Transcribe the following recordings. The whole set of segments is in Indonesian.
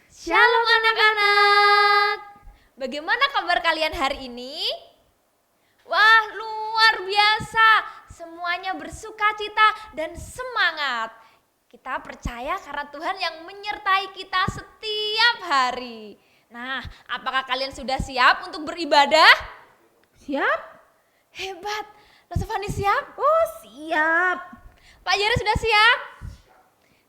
Shalom anak-anak. Bagaimana kabar kalian hari ini? Wah, luar biasa. Semuanya bersukacita dan semangat. Kita percaya karena Tuhan yang menyertai kita setiap hari. Nah, apakah kalian sudah siap untuk beribadah? Siap? Hebat. Tante Fani siap? Oh, siap. Pak Jari sudah siap?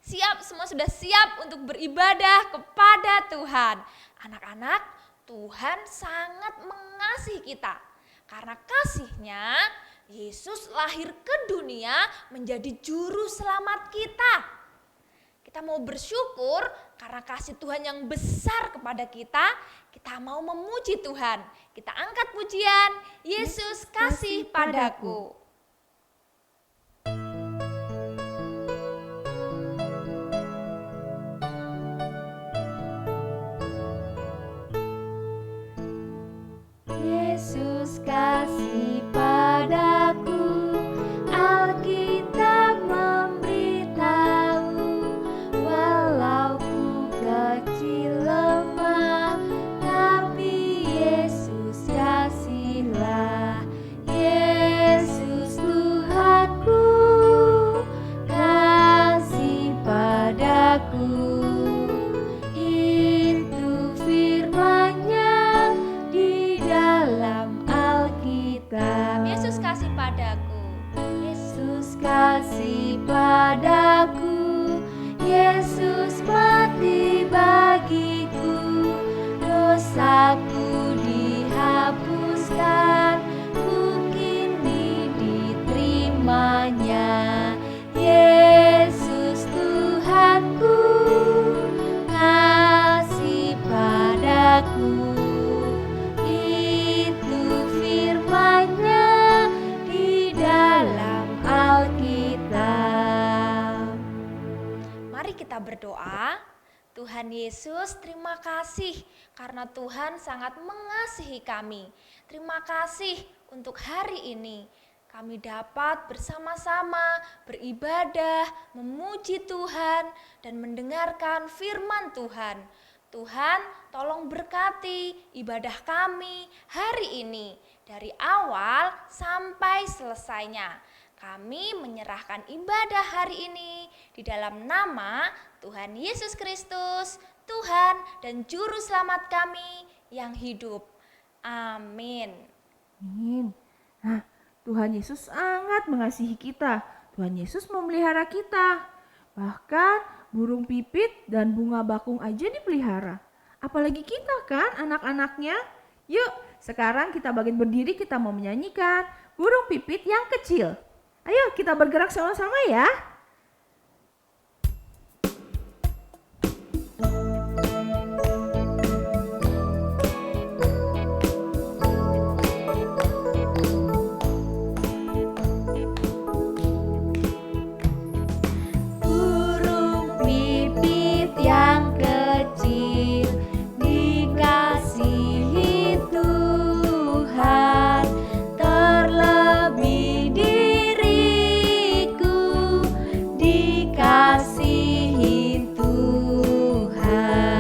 Siap, semua sudah siap untuk beribadah kepada Tuhan. Anak-anak, Tuhan sangat mengasihi kita. Karena kasih-Nya, Yesus lahir ke dunia menjadi juru selamat kita. Kita mau bersyukur karena kasih Tuhan yang besar kepada kita. Kita mau memuji Tuhan. Kita angkat pujian, Yesus kasih padaku. Yesus kasih padaku, Alkitab memberitahu, walau ku kecil lemah, tapi Yesus kasihlah. Yesus Tuhanku, kasih padaku. Itu firman-Nya di dalam Alkitab. Yesus kasih padaku. Yesus kasih padaku. Yesus mati bagiku. Dosaku dihapuskan, ku kini diterimanya. Yesus Tuhanku, kasih padaku. Itu firman-Nya di dalam Alkitab. Mari kita berdoa. Tuhan Yesus, terima kasih karena Tuhan sangat mengasihi kami. Terima kasih untuk hari ini. Kami dapat bersama-sama beribadah, memuji Tuhan, dan mendengarkan firman Tuhan. Tuhan, tolong berkati ibadah kami hari ini, dari awal sampai selesainya. Kami menyerahkan ibadah hari ini di dalam nama Tuhan Yesus Kristus, Tuhan dan Juru Selamat kami yang hidup. Amin. Amin. Nah, Tuhan Yesus sangat mengasihi kita. Tuhan Yesus memelihara kita. Bahkan burung pipit dan bunga bakung aja dipelihara. Apalagi kita kan anak-anaknya. Yuk, sekarang kita bagian berdiri, kita mau menyanyikan burung pipit yang kecil. Ayo kita bergerak sama-sama ya. Burung pipit yang kecil dikasihi Tuhan, terlebih diriku dikasihi Tuhan.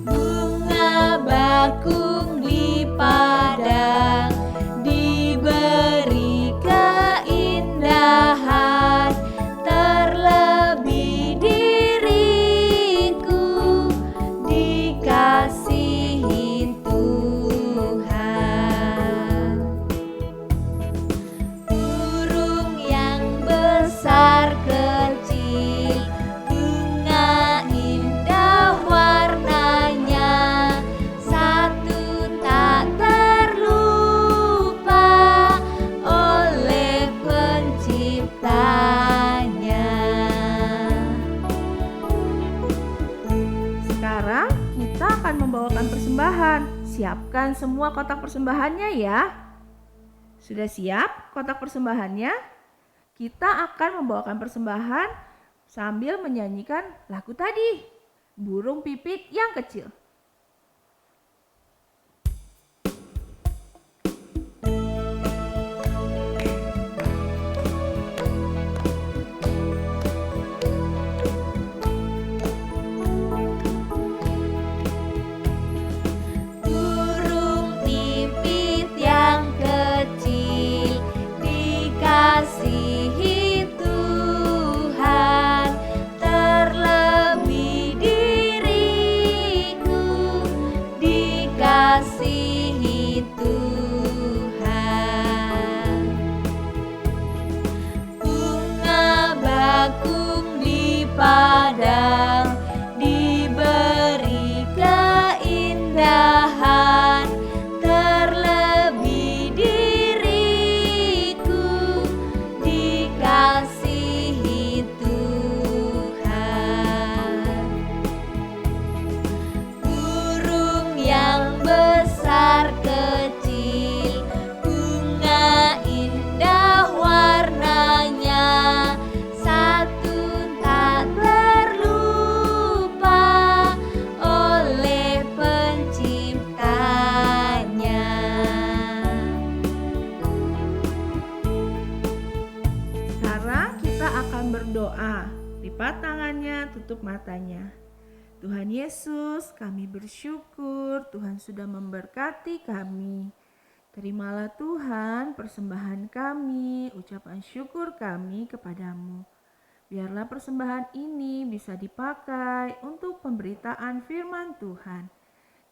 Bunga bakung di padang diberi keindahan, terlebih diriku dikasihi Tuhan. Burung yang besar kecil, bunga indah warnanya, satu tak terlupa oleh penciptanya. Sekarang kita akan membawakan persembahan. Siapkan semua kotak persembahannya ya. Sudah siap kotak persembahannya? Kita akan membawakan persembahan sambil menyanyikan lagu tadi, burung pipit yang kecil. padang, diberi keindahan, terlebih diriku dikasihi Tuhan. Burung yang besar kecil, bunga indah warnanya, satu tak terlupa oleh penciptanya. Sekarang kita akan berdoa. Lipat tangannya, tutup matanya. Tuhan Yesus, kami bersyukur Tuhan sudah memberkati kami. Terimalah Tuhan persembahan kami, ucapan syukur kami kepadamu. Biarlah persembahan ini bisa dipakai untuk pemberitaan firman Tuhan.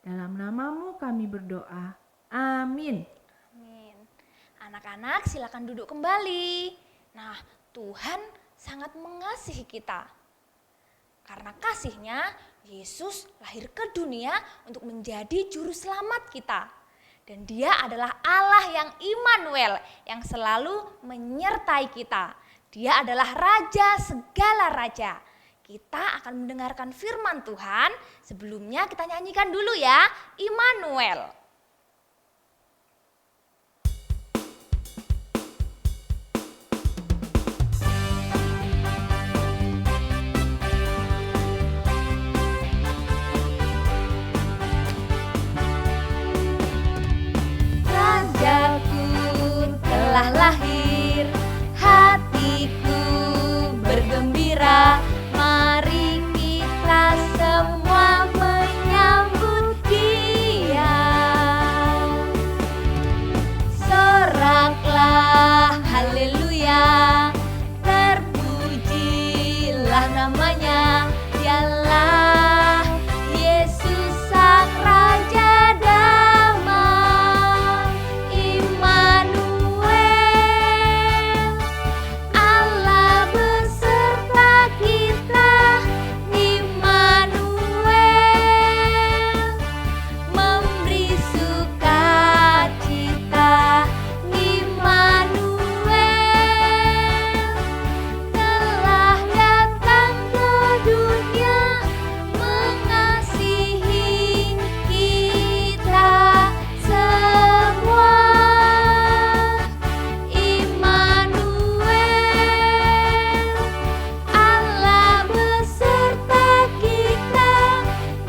Dalam namamu kami berdoa. Amin. Amin. Anak-anak silakan duduk kembali. Nah, Tuhan sangat mengasihi kita. Karena kasihnya, Yesus lahir ke dunia untuk menjadi juru selamat kita. Dan dia adalah Allah yang Immanuel, yang selalu menyertai kita. Dia adalah Raja segala raja. Kita akan mendengarkan firman Tuhan. Sebelumnya kita nyanyikan dulu ya, Immanuel. Rajaku telah lahir, hatiku bergembira. Mari kita semua menyambut Dia. Soraklah haleluya, terpujilah namanya. Dialah Yesus Sang Raja damai, Immanuel, Allah beserta kita. Immanuel, memberi sukacita. Immanuel, telah datang ke dunia mengasihi kita semua. Immanuel, Allah beserta kita.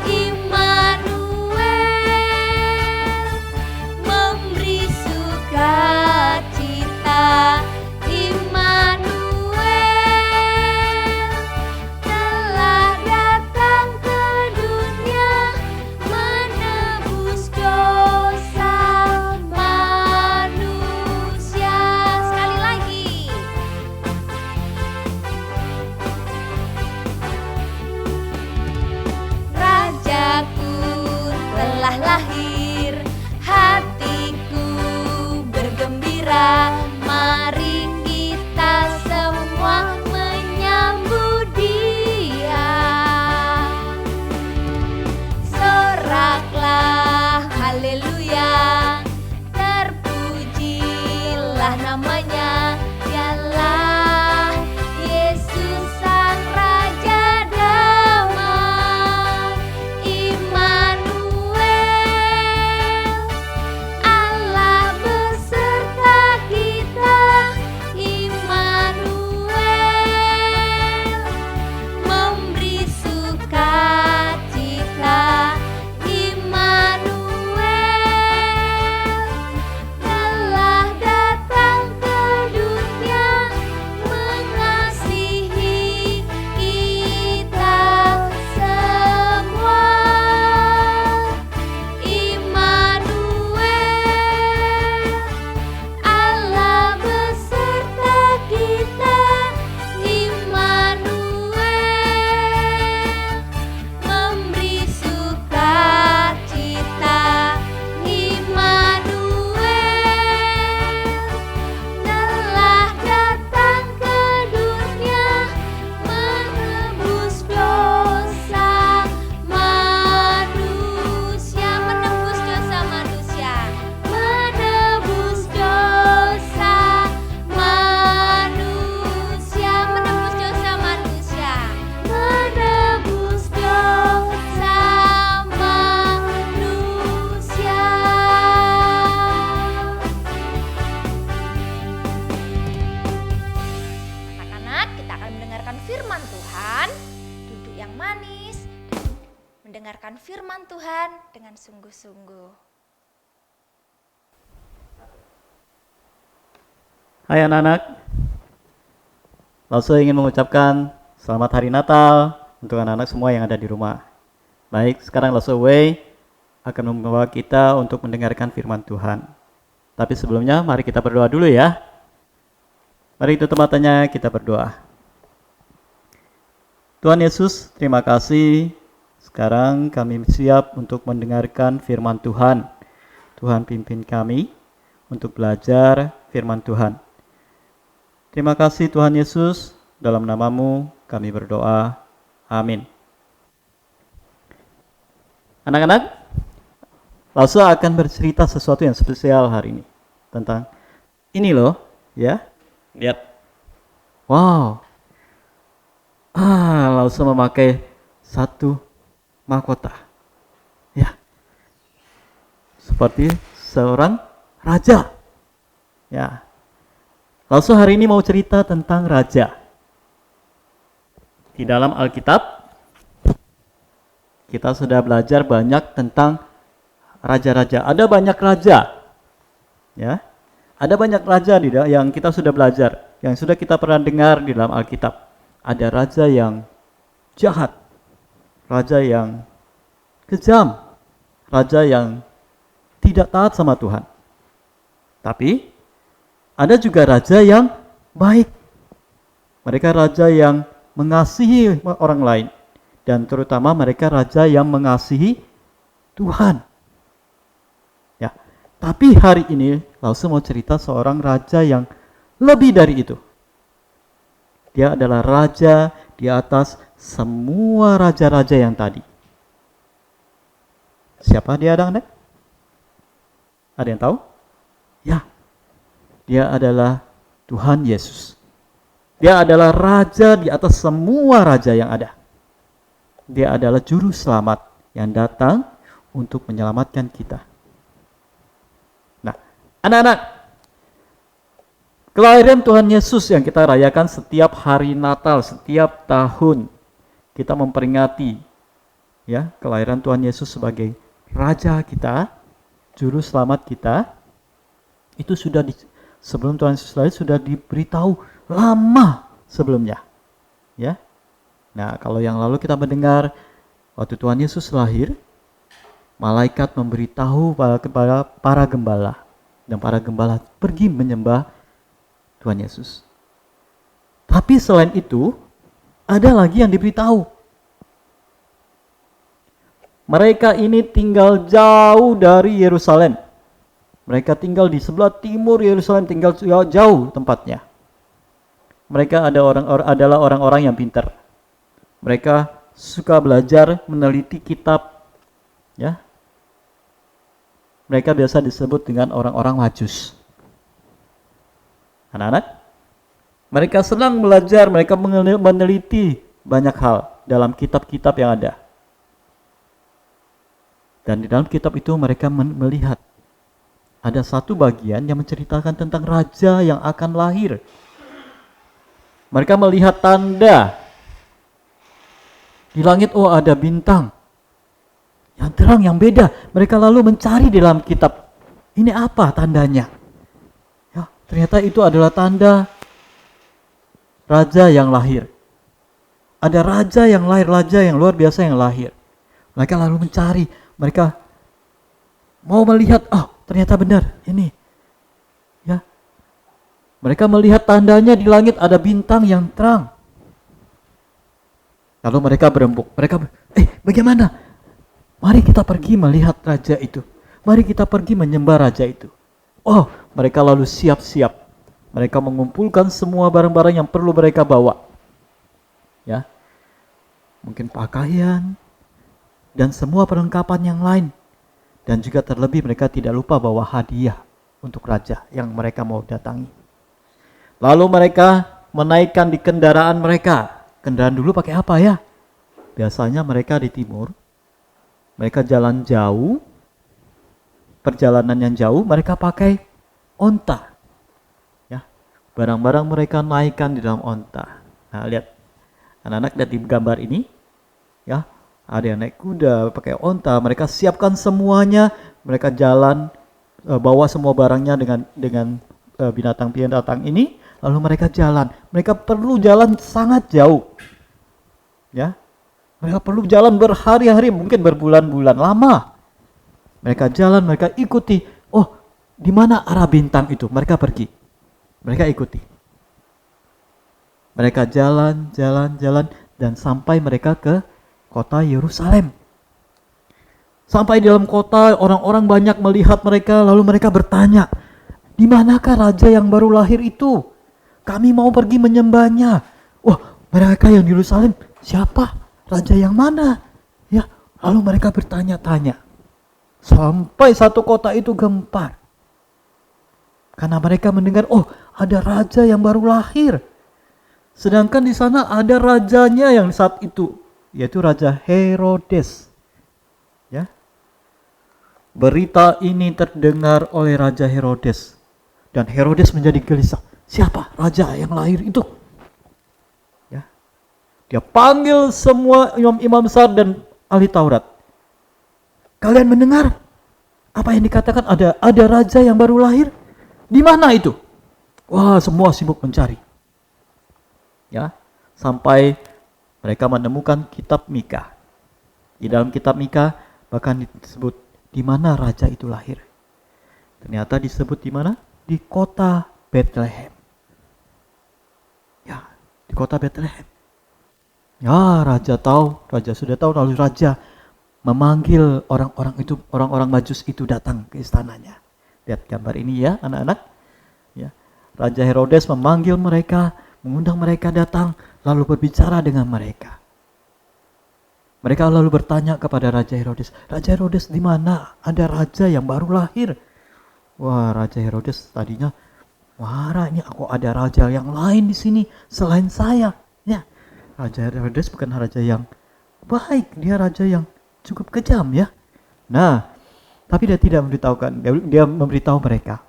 Immanuel, memberi sukacita. Immanuel, telah datang ke dunia menebus dosa manusia. Sekali lagi. Rajaku telah lahir, hatiku bergembira. Mari kita semua menyambut Dia. Soraklah haleluya, terpujilah namanya. Dialah Yesus Sang Raja damai, Immanuel, yang manis dan mendengarkan firman Tuhan dengan sungguh-sungguh. Hai anak-anak, Lause ingin mengucapkan selamat hari Natal untuk anak-anak semua yang ada di rumah. Baik, sekarang Lause Way akan membawa kita untuk mendengarkan firman Tuhan. Tapi sebelumnya mari kita berdoa dulu ya. Mari tutup matanya, kita berdoa. Tuhan Yesus, terima kasih. Sekarang kami siap untuk mendengarkan firman Tuhan. Tuhan pimpin kami untuk belajar firman Tuhan. Terima kasih Tuhan Yesus, dalam nama-Mu kami berdoa. Amin. Anak-anak, Lause akan bercerita sesuatu yang spesial hari ini. Tentang ini loh, ya. Lihat. Wow. Lause memakai satu mahkota. Ya. Seperti seorang raja. Ya. Lause hari ini mau cerita tentang raja. Di dalam Alkitab, kita sudah belajar banyak tentang raja-raja. Ada banyak raja. Ya. Ada banyak raja yang kita sudah belajar, yang sudah kita pernah dengar di dalam Alkitab. Ada raja yang jahat, raja yang kejam, raja yang tidak taat sama Tuhan. Tapi ada juga raja yang baik. Mereka raja yang mengasihi orang lain. Dan terutama mereka raja yang mengasihi Tuhan. Ya. Tapi hari ini Lause mau cerita seorang raja yang lebih dari itu. Dia adalah raja di atas semua raja-raja yang tadi. Siapa dia, anak-anak? Ada yang tahu? Ya. Dia adalah Tuhan Yesus. Dia adalah raja di atas semua raja yang ada. Dia adalah juru selamat yang datang untuk menyelamatkan kita. Nah, anak-anak, kelahiran Tuhan Yesus yang kita rayakan setiap hari Natal, setiap tahun kita memperingati ya kelahiran Tuhan Yesus sebagai raja kita, juru selamat kita. Itu sudah sebelum Tuhan Yesus lahir sudah diberitahu lama sebelumnya. Ya. Nah, kalau yang lalu kita mendengar waktu Tuhan Yesus lahir, malaikat memberitahu kepada para gembala dan para gembala pergi menyembah Tuhan Yesus. Tapi selain itu, ada lagi yang diberitahu. Mereka ini tinggal jauh dari Yerusalem. Mereka tinggal di sebelah timur Yerusalem, tinggal jauh tempatnya. Mereka adalah orang-orang yang pintar. Mereka suka belajar, meneliti kitab. Ya. Mereka biasa disebut dengan orang-orang Majus. Anak-anak, mereka senang belajar, mereka meneliti banyak hal dalam kitab-kitab yang ada. Dan di dalam kitab itu mereka melihat ada satu bagian yang menceritakan tentang raja yang akan lahir. Mereka melihat tanda di langit, ada bintang yang terang, yang beda. Mereka lalu mencari di dalam kitab, ini apa tandanya? Ya, ternyata itu adalah tanda raja yang lahir. Ada raja yang lahir, raja yang luar biasa yang lahir. Mereka lalu mencari, mereka mau melihat, ternyata benar ini. Ya. Mereka melihat tandanya di langit ada bintang yang terang. Lalu mereka berembuk. Mereka, bagaimana? Mari kita pergi melihat raja itu. Mari kita pergi menyembah raja itu. Mereka lalu siap-siap. Mereka mengumpulkan semua barang-barang yang perlu mereka bawa. Ya. Mungkin pakaian dan semua perlengkapan yang lain. Dan juga terlebih mereka tidak lupa bawa hadiah untuk raja yang mereka mau datangi. Lalu mereka menaikkan di kendaraan mereka. Kendaraan dulu pakai apa ya? Biasanya mereka di timur, mereka jalan jauh, perjalanan yang jauh, mereka pakai onta. Ya, barang-barang mereka naikkan di dalam onta. Nah, lihat, anak-anak lihat di gambar ini, Ya, ada yang naik kuda, pakai onta, mereka siapkan semuanya, mereka jalan, bawa semua barangnya dengan binatang-binatang ini, lalu mereka jalan. Mereka perlu jalan sangat jauh. Ya. Mereka perlu jalan berhari-hari, mungkin berbulan-bulan lama. Mereka jalan, mereka ikuti. Oh, di mana arah bintang itu? Mereka pergi. Mereka ikuti. Mereka jalan, dan sampai mereka ke kota Yerusalem. Sampai di dalam kota, orang-orang banyak melihat mereka, lalu mereka bertanya, di manakah raja yang baru lahir itu? Kami mau pergi menyembahnya. Wah, mereka yang di Yerusalem, siapa? Raja yang mana? Ya, lalu mereka bertanya-tanya. Sampai satu kota itu gempar. Karena mereka mendengar, oh, ada raja yang baru lahir. Sedangkan di sana ada rajanya yang saat itu, yaitu Raja Herodes. Ya. Berita ini terdengar oleh Raja Herodes. Dan Herodes menjadi gelisah. Siapa raja yang lahir itu? Ya. Dia panggil semua imam-imam besar dan ahli Taurat. Kalian mendengar apa yang dikatakan ada raja yang baru lahir? Di mana itu? Wah, semua sibuk mencari. Ya, sampai mereka menemukan kitab Mika. Di dalam kitab Mika bahkan disebut di mana raja itu lahir. Ternyata disebut di mana? Di kota Bethlehem. Ya, di kota Bethlehem. Ya, raja sudah tahu, lalu raja memanggil orang-orang Majus itu datang ke istananya. Lihat gambar ini ya, anak-anak. Ya, Raja Herodes memanggil mereka, mengundang mereka datang, lalu berbicara dengan mereka. Mereka lalu bertanya kepada Raja Herodes, Raja Herodes di mana? Ada raja yang baru lahir. Wah, Raja Herodes tadinya marah, ini aku ada raja yang lain di sini selain saya. Ya, Raja Herodes bukan raja yang baik, dia raja yang cukup kejam ya. Nah, tapi dia tidak memberitahukan, dia memberitahu mereka.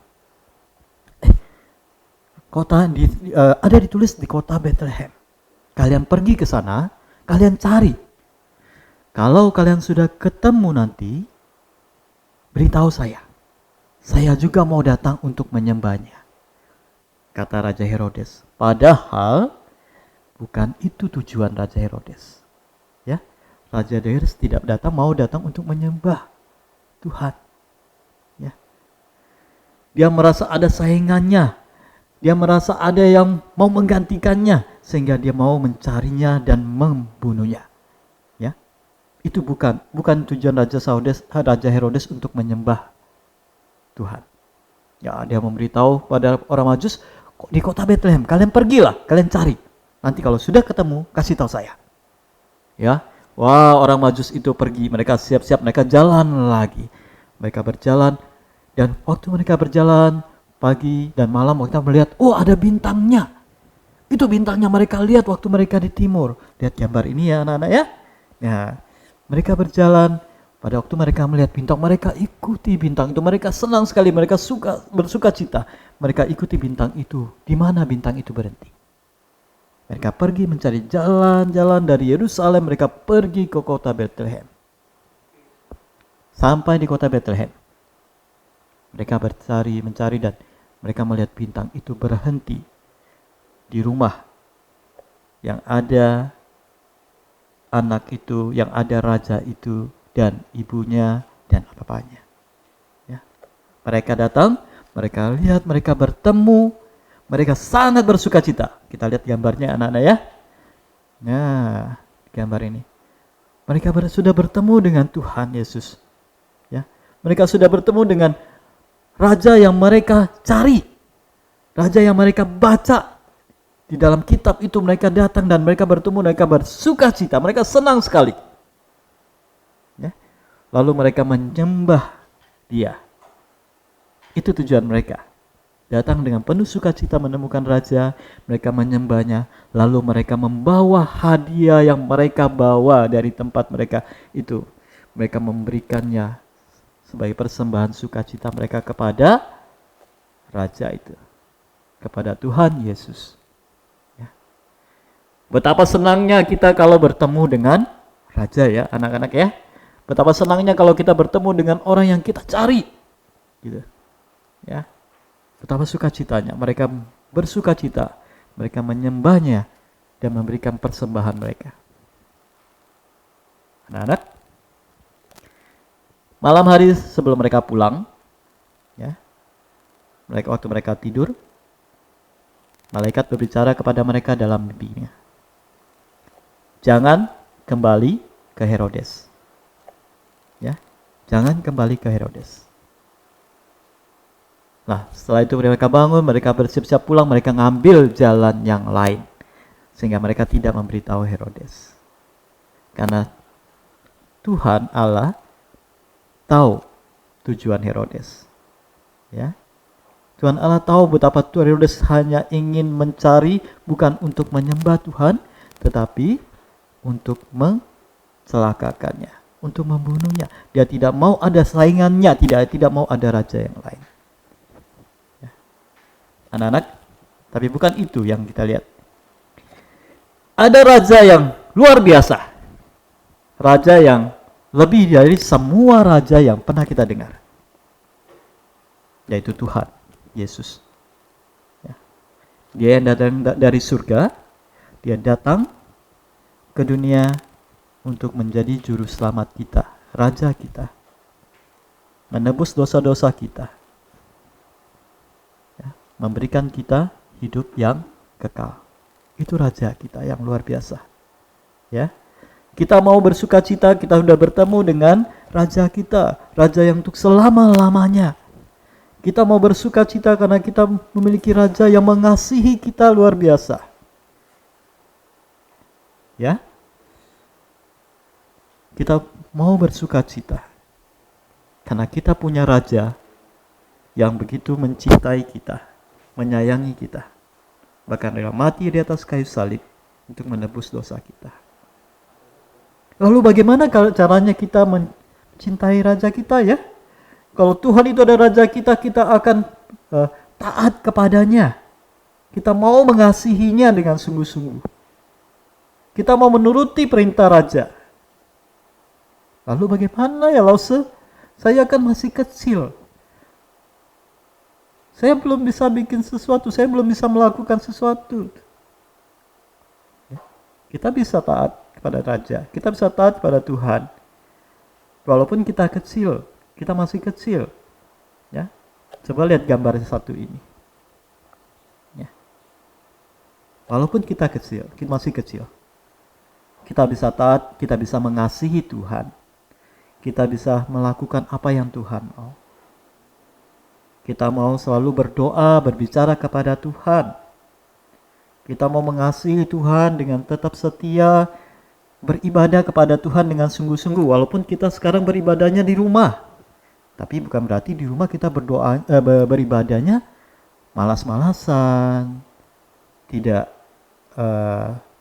Ada ditulis di kota Bethlehem. Kalian pergi ke sana, kalian cari. Kalau kalian sudah ketemu nanti, beritahu saya. Saya juga mau datang untuk menyembahnya. Kata Raja Herodes. Padahal bukan itu tujuan Raja Herodes. Ya, Raja Herodes tidak mau datang untuk menyembah Tuhan. Ya. Dia merasa ada saingannya. Dia merasa ada yang mau menggantikannya sehingga dia mau mencarinya dan membunuhnya. Ya. Itu bukan tujuan Raja Herodes untuk menyembah Tuhan. Ya, dia memberitahu pada orang Majus di kota Bethlehem, kalian pergilah, kalian cari. Nanti kalau sudah ketemu, kasih tahu saya. Ya. Wah, orang Majus itu pergi, mereka siap-siap, mereka jalan lagi. Mereka berjalan, dan waktu mereka berjalan pagi dan malam, mereka melihat, oh ada bintangnya. Itu bintangnya mereka lihat waktu mereka di timur. Lihat gambar ini ya anak-anak ya. Ya, mereka berjalan, pada waktu mereka melihat bintang, mereka ikuti bintang itu. Mereka senang sekali, mereka bersuka cita. Mereka ikuti bintang itu. Di mana bintang itu berhenti? Mereka pergi mencari jalan-jalan dari Yerusalem, mereka pergi ke kota Bethlehem. Sampai di kota Bethlehem, mereka mencari dan mereka melihat bintang itu berhenti di rumah yang ada anak itu, yang ada raja itu dan ibunya dan bapaknya. Ya. Mereka datang, mereka lihat, mereka bertemu, mereka sangat bersuka cita. Kita lihat gambarnya anak-anak ya. Nah, gambar ini. Mereka sudah bertemu dengan Tuhan Yesus. Ya. Mereka sudah bertemu dengan raja yang mereka cari, raja yang mereka baca di dalam kitab itu. Mereka datang dan mereka bertemu, mereka bersuka cita, mereka senang sekali. Ya. Lalu mereka menyembah dia. Itu tujuan mereka. Datang dengan penuh sukacita menemukan raja, mereka menyembahnya, lalu mereka membawa hadiah yang mereka bawa dari tempat mereka itu. Mereka memberikannya sebagai persembahan sukacita mereka kepada raja itu, kepada Tuhan Yesus. Ya. Betapa senangnya kita kalau bertemu dengan raja ya anak-anak ya. Betapa senangnya kalau kita bertemu dengan orang yang kita cari. Gitu. Ya. Betapa sukacitanya. Mereka bersukacita. Mereka menyembahnya dan memberikan persembahan mereka. Anak-anak, malam hari sebelum mereka pulang, ya, waktu mereka tidur, malaikat berbicara kepada mereka dalam mimpinya. Jangan kembali ke Herodes. Ya, jangan kembali ke Herodes. Nah, setelah itu mereka bangun, mereka bersiap-siap pulang, mereka ngambil jalan yang lain. Sehingga mereka tidak memberitahu Herodes. Karena Tuhan Allah tahu tujuan Herodes. Ya. Tuhan Allah tahu betapa Tuhan Herodes hanya ingin mencari bukan untuk menyembah Tuhan, tetapi untuk mencelakakannya, untuk membunuhnya. Dia tidak mau ada saingannya, tidak mau ada raja yang lain. Ya. Anak-anak, tapi bukan itu yang kita lihat. Ada raja yang luar biasa. Raja yang lebih dari semua raja yang pernah kita dengar. Yaitu Tuhan Yesus. Ya. Dia yang datang dari surga, dia datang ke dunia untuk menjadi juru selamat kita, raja kita, menebus dosa-dosa kita, ya, memberikan kita hidup yang kekal. Itu raja kita yang luar biasa. Ya, kita mau bersukacita, kita sudah bertemu dengan raja kita, raja yang untuk selama-lamanya. Kita mau bersukacita karena kita memiliki raja yang mengasihi kita luar biasa. Ya, kita mau bersukacita karena kita punya raja yang begitu mencintai kita, menyayangi kita, bahkan rela mati di atas kayu salib untuk menebus dosa kita. Lalu bagaimana kalau caranya kita mencintai raja kita ya? Kalau Tuhan itu ada raja kita, kita akan taat kepadanya. Kita mau mengasihinya dengan sungguh-sungguh. Kita mau menuruti perintah raja. Lalu bagaimana ya Lause? Saya kan masih kecil. Saya belum bisa bikin sesuatu, saya belum bisa melakukan sesuatu. Kita bisa taat kepada raja, kita bisa taat kepada Tuhan. Walaupun kita kecil, kita masih kecil. Ya. Coba lihat gambar satu ini. Ya. Walaupun kita kecil, kita masih kecil. Kita bisa taat, kita bisa mengasihi Tuhan. Kita bisa melakukan apa yang Tuhan mau. Kita mau selalu berdoa, berbicara kepada Tuhan. Kita mau mengasihi Tuhan dengan tetap setia, beribadah kepada Tuhan dengan sungguh-sungguh. Walaupun kita sekarang beribadahnya di rumah. Tapi bukan berarti di rumah kita beribadahnya malas-malasan. Tidak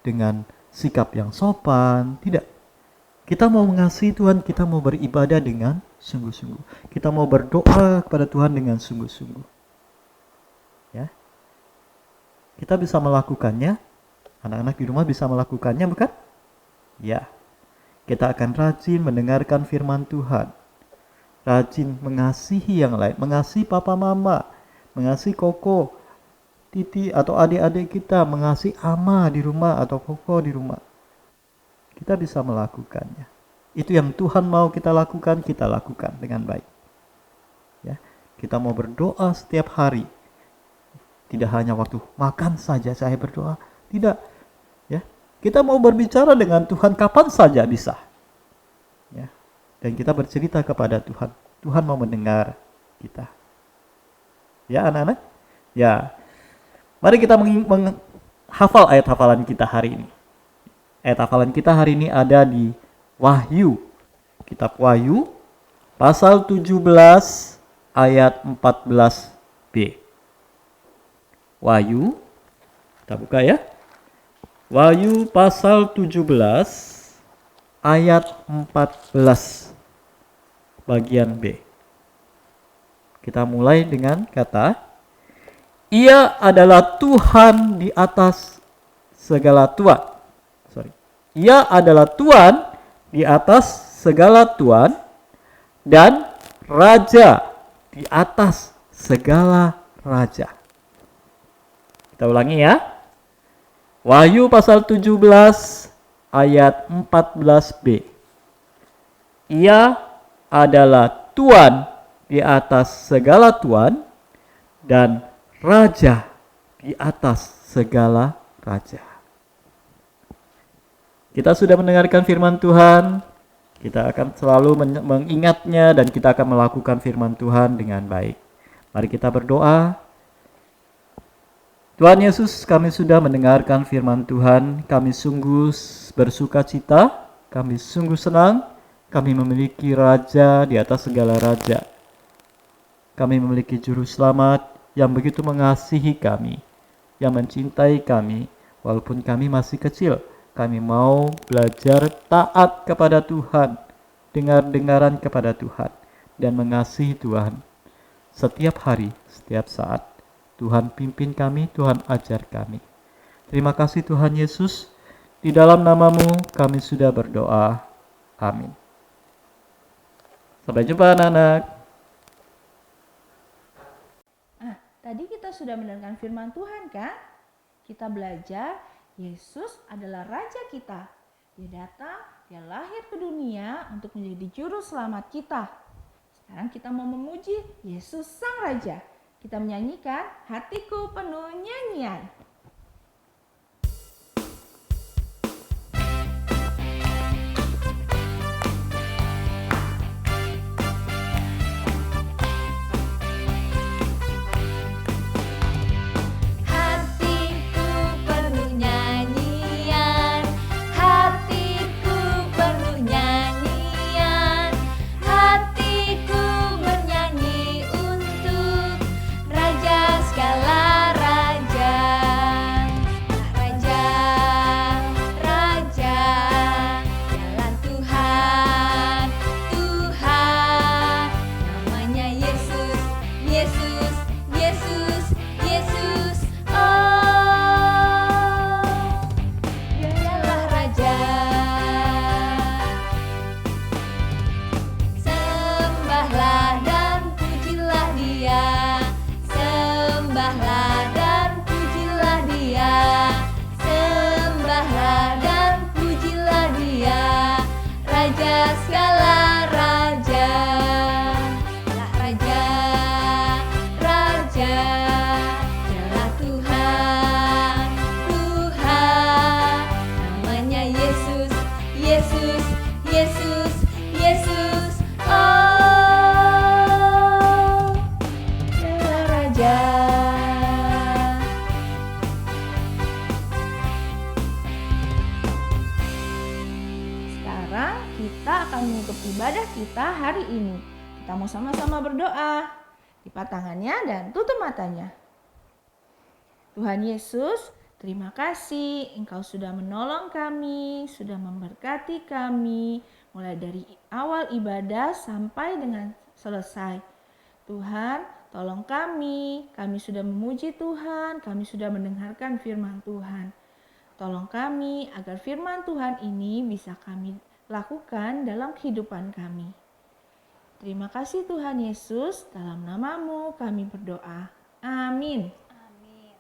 dengan sikap yang sopan. Tidak. Kita mau mengasihi Tuhan, kita mau beribadah dengan sungguh-sungguh. Kita mau berdoa kepada Tuhan dengan sungguh-sungguh. Ya. Kita bisa melakukannya. Anak-anak di rumah bisa melakukannya, bukan? Ya. Kita akan rajin mendengarkan firman Tuhan. Rajin mengasihi yang lain, mengasihi papa mama, mengasihi koko, titi atau adik-adik kita, mengasihi ama di rumah atau koko di rumah. Kita bisa melakukannya. Itu yang Tuhan mau kita lakukan dengan baik. Ya, kita mau berdoa setiap hari. Tidak hanya waktu makan saja saya berdoa, tidak. Ya, kita mau berbicara dengan Tuhan kapan saja bisa. Ya, dan kita bercerita kepada Tuhan. Tuhan mau mendengar kita. Ya, anak-anak. Ya, mari kita menghafal ayat hafalan kita hari ini. Ayat hafalan kita hari ini ada di Wahyu. Kitab Wahyu pasal 17 ayat 14b. Wahyu, kita buka ya. Wahyu pasal 17 ayat 14 bagian B. Kita mulai dengan kata, Ia adalah Tuhan di atas segala Tuhan. Ia adalah Tuhan di atas segala tuan, dan raja di atas segala raja. Kita ulangi ya. Wahyu pasal 17 ayat 14b. Ia adalah tuan di atas segala tuan dan raja di atas segala raja. Kita sudah mendengarkan firman Tuhan, kita akan selalu mengingatnya dan kita akan melakukan firman Tuhan dengan baik. Mari kita berdoa. Tuhan Yesus, kami sudah mendengarkan firman Tuhan, kami sungguh bersuka cita, kami sungguh senang, kami memiliki Raja di atas segala raja. Kami memiliki Juru Selamat yang begitu mengasihi kami, yang mencintai kami, walaupun kami masih kecil. Kami mau belajar taat kepada Tuhan, dengar-dengaran kepada Tuhan, dan mengasihi Tuhan setiap hari, setiap saat. Tuhan pimpin kami, Tuhan ajar kami. Terima kasih Tuhan Yesus, di dalam nama-Mu kami sudah berdoa. Amin. Sampai jumpa anak-anak. Tadi kita sudah mendengarkan firman Tuhan kan? Kita belajar Yesus adalah Raja kita. Dia datang, dia lahir ke dunia untuk menjadi juru selamat kita. Sekarang kita mau memuji Yesus Sang Raja. Kita menyanyikan Hatiku Penuh Nyanyian. Ibadah kita hari ini. Kita mau sama-sama berdoa. Lipat tangannya dan tutup matanya. Tuhan Yesus, terima kasih Engkau sudah menolong kami, sudah memberkati kami, mulai dari awal ibadah sampai dengan selesai. Tuhan, tolong kami sudah memuji Tuhan, kami sudah mendengarkan firman Tuhan. Tolong kami agar firman Tuhan ini bisa kami lakukan dalam kehidupan kami. Terima kasih Tuhan Yesus, dalam nama-Mu kami berdoa. Amin. Amin.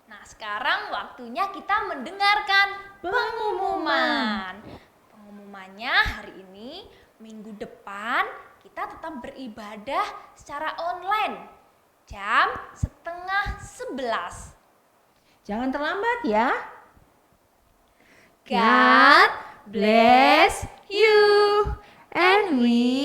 Nah, sekarang waktunya kita mendengarkan pengumuman. Pengumumannya hari ini, minggu depan kita tetap beribadah secara online jam 10:30. Jangan terlambat ya. God bless you, and we